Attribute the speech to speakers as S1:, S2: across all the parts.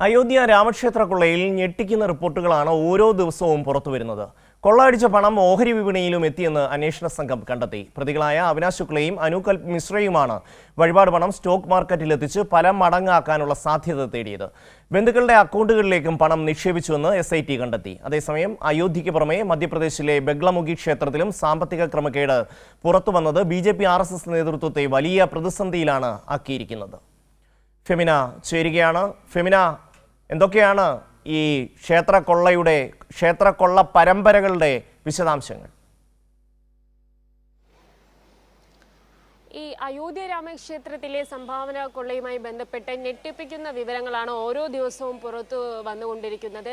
S1: അയോധ്യ രാമക്ഷേത്ര കൊള്ളയിൽ ഞെട്ടിക്കുന്ന റിപ്പോർട്ടുകളാണ് ഓരോ ദിവസവും പുറത്തുവരുന്നത്. കൊള്ളയടിച്ച പണം ഓഹരി വിപണിയിലും എത്തിയെന്ന് അന്വേഷണ സംഘം കണ്ടെത്തി. പ്രതികളായ അവിനാശ് ശുക്ലയും അനൂകൽ മിശ്രയുമാണ് വഴിപാട് പണം സ്റ്റോക്ക് മാർക്കറ്റിലെത്തിച്ച് പല മടങ്ങാക്കാനുള്ള സാധ്യത തേടിയത്. ബന്ധുക്കളുടെ അക്കൗണ്ടുകളിലേക്കും പണം നിക്ഷേപിച്ചുവെന്ന് SIT കണ്ടെത്തി. അതേസമയം അയോധ്യയ്ക്ക് പുറമെ മധ്യപ്രദേശിലെ ബഗ്ലമുഖി ക്ഷേത്രത്തിലും സാമ്പത്തിക ക്രമക്കേട് പുറത്തുവന്നത് BJP RSS നേതൃത്വത്തെ വലിയ പ്രതിസന്ധിയിലാണ് ആക്കിയിരിക്കുന്നത്. ഫെമിന ചേരുകയാണ്. ഫെമിന, എന്തൊക്കെയാണ് ഈ ക്ഷേത്രക്കൊള്ള പരമ്പരകളുടെ വിശദാംശങ്ങൾ?
S2: ഈ അയോധ്യ രാമക്ഷേത്രത്തിലെ സംഭാവന കൊള്ളയുമായി ബന്ധപ്പെട്ട് ഞെട്ടിപ്പിക്കുന്ന വിവരങ്ങളാണ് ഓരോ ദിവസവും പുറത്തു വന്നുകൊണ്ടിരിക്കുന്നത്.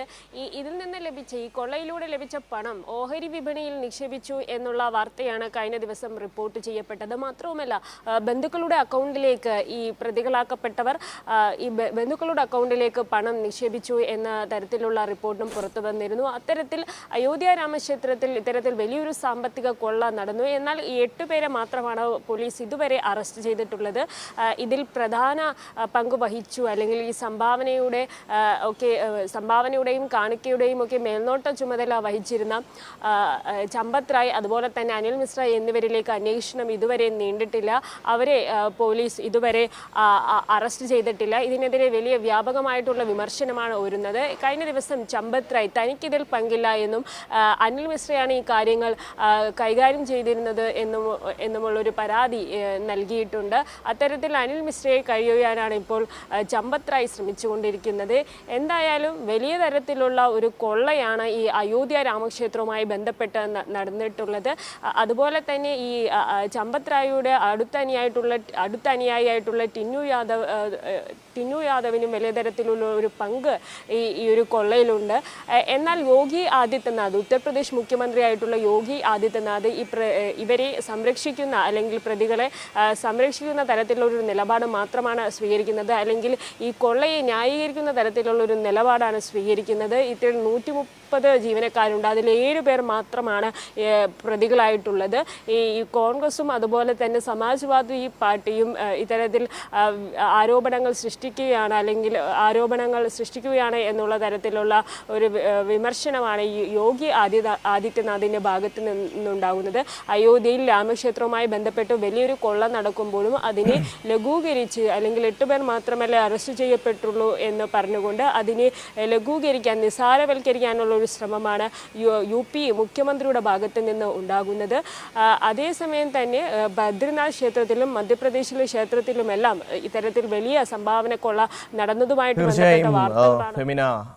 S2: ഇതിൽ നിന്ന് ലഭിച്ച ഈ കൊള്ളയിലൂടെ ലഭിച്ച പണം ഓഹരി വിപണിയിൽ നിക്ഷേപിച്ചു എന്നുള്ള വാർത്തയാണ് കഴിഞ്ഞ ദിവസം റിപ്പോർട്ട് ചെയ്യപ്പെട്ടത്. മാത്രവുമല്ല, ബന്ധുക്കളുടെ അക്കൗണ്ടിലേക്ക് ഈ പ്രതികളാക്കപ്പെട്ടവർ ബന്ധുക്കളുടെ അക്കൗണ്ടിലേക്ക് പണം നിക്ഷേപിച്ചു എന്ന തരത്തിലുള്ള റിപ്പോർട്ടും പുറത്തു വന്നിരുന്നു. അത്തരത്തിൽ അയോധ്യ രാമക്ഷേത്രത്തിൽ ഇത്തരത്തിൽ വലിയൊരു സാമ്പത്തിക കൊള്ള നടന്നു. എന്നാൽ 8 പേരെ മാത്രമാണ് പോലീസ് ഇതുവരെ അറസ്റ്റ് ചെയ്തിട്ടുള്ളത്. ഇതിൽ പ്രധാന പങ്ക് വഹിച്ചു, അല്ലെങ്കിൽ ഈ സംഭാവനയുടെയും കാണിക്കയുടെയും ഒക്കെ മേൽനോട്ട ചുമതല വഹിച്ചിരുന്ന ചമ്പത് റായ്, അതുപോലെ തന്നെ അനിൽ മിശ്ര എന്നിവരിലേക്ക് അന്വേഷണം ഇതുവരെ നീണ്ടിട്ടില്ല. അവരെ പോലീസ് ഇതുവരെ അറസ്റ്റ് ചെയ്തിട്ടില്ല. ഇതിനെതിരെ വലിയ വ്യാപകമായിട്ടുള്ള വിമർശനമാണ് ഉയരുന്നത്. കഴിഞ്ഞ ദിവസം ചമ്പത് റായ് തനിക്കിതിൽ പങ്കില്ല എന്നും അനിൽ മിശ്രയാണ് ഈ കാര്യങ്ങൾ കൈകാര്യം ചെയ്തിരുന്നത് എന്നുമുള്ളൊരു പരാതി നൽകിയിട്ടുണ്ട്. അത്തരത്തിൽ അനിൽ മിശ്രയെ കഴിയാനാണ് ഇപ്പോൾ ചമ്പത് റായ് ശ്രമിച്ചുകൊണ്ടിരിക്കുന്നത്. എന്തായാലും വലിയ തരത്തിലുള്ള ഒരു കൊള്ളയാണ് ഈ അയോധ്യ രാമക്ഷേത്രവുമായി ബന്ധപ്പെട്ട് നടന്നിട്ടുള്ളത്. അതുപോലെ തന്നെ ഈ ചമ്പത് റായിയുടെ അടുത്ത അനുയായിയായിട്ടുള്ള ടിന്നു യാദവിനും വലിയ തരത്തിലുള്ള ഒരു പങ്ക് ഈ ഒരു കൊള്ളയിലുണ്ട്. എന്നാൽ യോഗി ആദിത്യനാഥ്, ഉത്തർപ്രദേശ് മുഖ്യമന്ത്രിയായിട്ടുള്ള യോഗി ആദിത്യനാഥ് ഇവരെ സംരക്ഷിക്കുന്ന, അല്ലെങ്കിൽ പ്രതികളെ സംരക്ഷിക്കുന്ന തരത്തിലുള്ള ഒരു നിലപാട് മാത്രമാണ് സ്വീകരിക്കുന്നത്. അല്ലെങ്കിൽ ഈ കൊള്ളയെ ന്യായീകരിക്കുന്ന തരത്തിലുള്ള ഒരു നിലപാടാണ് സ്വീകരിക്കുന്നത്. ഇത്തരം 130 ജീവനക്കാരുണ്ട്. അതിൽ 7 പേർ മാത്രമാണ് പ്രതികളായിട്ടുള്ളത്. ഈ കോൺഗ്രസും അതുപോലെ തന്നെ സമാജ്വാദി പാർട്ടിയും ഇത്തരത്തിൽ ആരോപണങ്ങൾ സൃഷ്ടിക്കുകയാണ് എന്നുള്ള തരത്തിലുള്ള ഒരു വിമർശനമാണ് ഈ യോഗി ആദിത്യനാഥിൻ്റെ ഭാഗത്ത് നിന്നുണ്ടാകുന്നത്. അയോധ്യയിൽ രാമക്ഷേത്രവുമായി ബന്ധപ്പെട്ട് വലിയൊരു കൊള്ള നടക്കുമ്പോഴും അതിനെ ലഘൂകരിച്ച്, അല്ലെങ്കിൽ 8 പേർ മാത്രമല്ല അറസ്റ്റ് ചെയ്യപ്പെട്ടുള്ളൂ എന്ന് പറഞ്ഞുകൊണ്ട് അതിനെ ലഘൂകരിക്കാൻ, നിസാരവൽക്കരിക്കാനുള്ള ഒരു ശ്രമമാണ് UP മുഖ്യമന്ത്രിയുടെ ഭാഗത്ത് നിന്ന് ഉണ്ടാകുന്നത്. അതേസമയം തന്നെ ബദ്രിനാഥ് ക്ഷേത്രത്തിലും മധ്യപ്രദേശിലെ ക്ഷേത്രത്തിലുമെല്ലാം ഇത്തരത്തിൽ വലിയ സംഭാവന കൊള്ള നടന്നതുമായിട്ട് ബന്ധപ്പെട്ട വാർത്തകളാണ്.